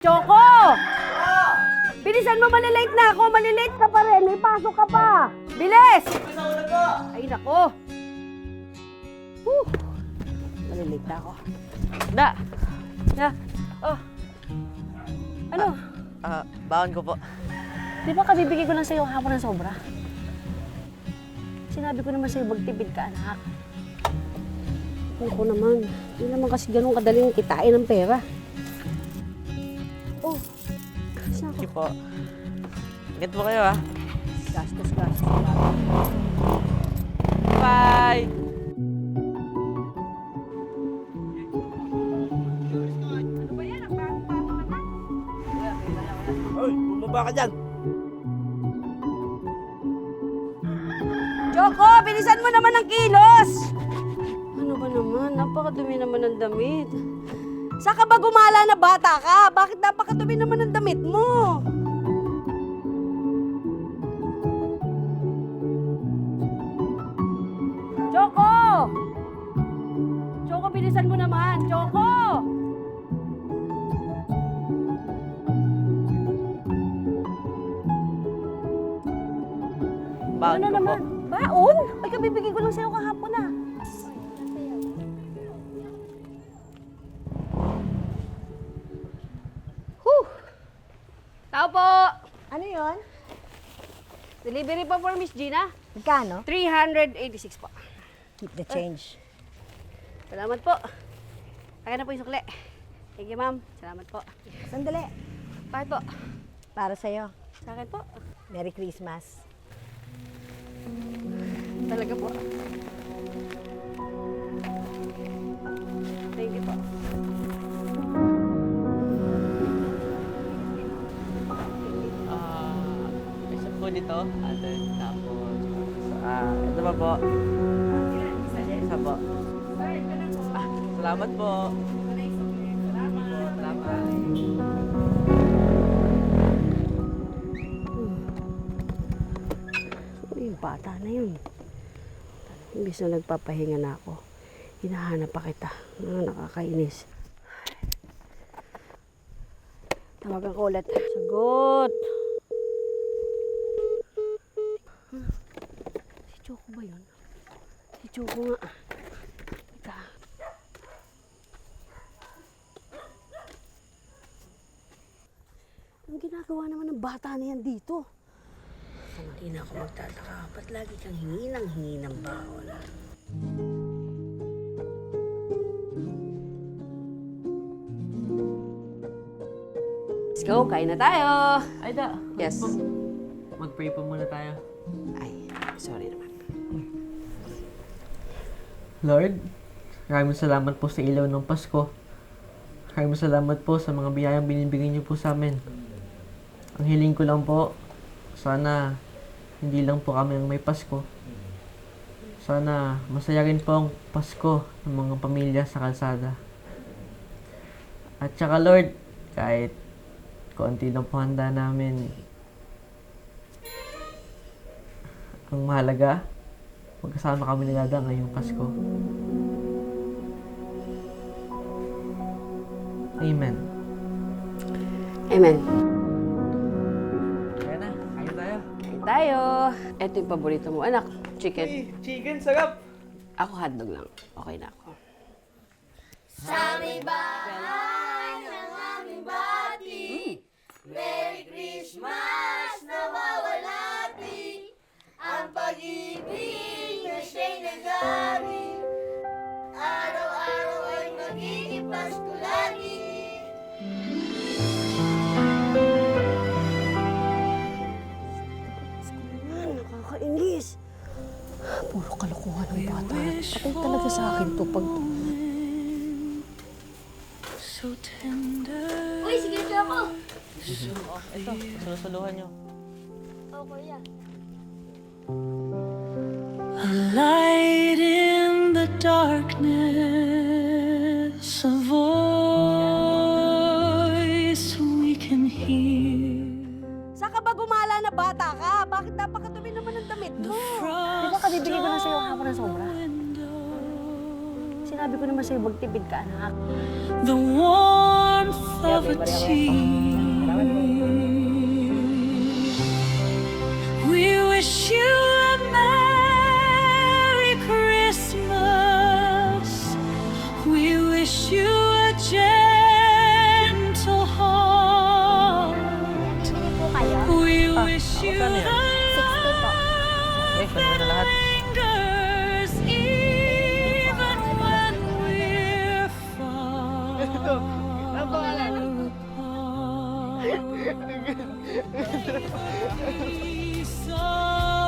Choco! Bilisan mo, malilate na ako. Malilate ka pa rin. May pasok ka pa. Bilis! Ay, nako. Malilate na ako. Da! Oh. Ano? Baon ko po. Di ba kabibigay ko lang sa'yo hapon ng sobra? Sinabi ko naman sa'yo, magtipid ka, anak. Ako naman. Hindi naman kasi ganun kadaling kitain ng pera. Oh. Saan Sige ako? po. Ingat po kayo, ha? Gastos. Bye! Hoy, bumaba ka dyan! Choco, bilisan mo naman ang kilos! Ano ba naman? Napakadumi naman ng damit. Saan ka ba gumala na bata ka? Bakit napakadumi naman ng damit mo? Choco! Choco, bilisan mo naman! Choco! Baon Ano ko po. naman? Baon? Ay, kabibigay ko lang sa'yo kahapon na. Whew! Tao po! Ano yon? Delivery po for Miss Gina. Magkano? 386 po. Keep the change. Salamat po. Akin na po yung sukle. Thank you, ma'am. Salamat po. Sandali. Bakit po? Para sa'yo. Sa akin po. Merry Christmas. Talaga po. Thank you po. Isa po dito. Tapos, ito pa po. Isa po. Salamat po. Salamat. Yung bata na yun. Imbis na nagpapahinga na ako, hinahanap pa kita. Nakakainis. Tawagan ko ulit. Sagot! Si Choco ba yun? Si Choco nga. Teka. Ang ginagawa naman ng bata na yan dito? Hindi na ako magtataka. Ba't lagi kang hingi ng baon? Let's go, kain na tayo. Ay, da. Yes. Mag-pray po muna tayo. Ay, sorry naman. Lord, maraming salamat po sa ilaw ng Pasko. Maraming salamat po sa mga biyayang binibigay niyo po sa amin. Ang hiling ko lang po, sana hindi lang po kami ang may Pasko. Sana masaya rin po ang Pasko ng mga pamilya sa kalsada. At saka Lord, kahit konti lang po handa namin, ang mahalaga, magkasama kami ni Dada ngayong Pasko. Amen. Amen. Kaya na, kain tayo. Kain tayo. Ito yung paborito mo, anak. Chicken. Hey, chicken, sarap! Ako hotdog lang. Okay na ako. Nakakainis. Puro kalokohan ng bata. Patay talaga sa akin to pag... Uy, sige ako. Ito, sinusuluhan nyo. Oh, kuya. A light in the darkness, a voice we can hear. Saan ka ba gumala na bata ka? Bakit napakadumi naman ng damit mo? Di ba kabibigay ko lang sa'yo hapon ng sobra? sinabi ko naman sa'yo, magtipid ka, anak. The warmth of a tear. We wish you a Merry Christmas. We wish you a gentle heart. Bili po kayo. We wish you magkano yan? the 60 po. Saan na lahat? lingers even when we're far apart. Peace of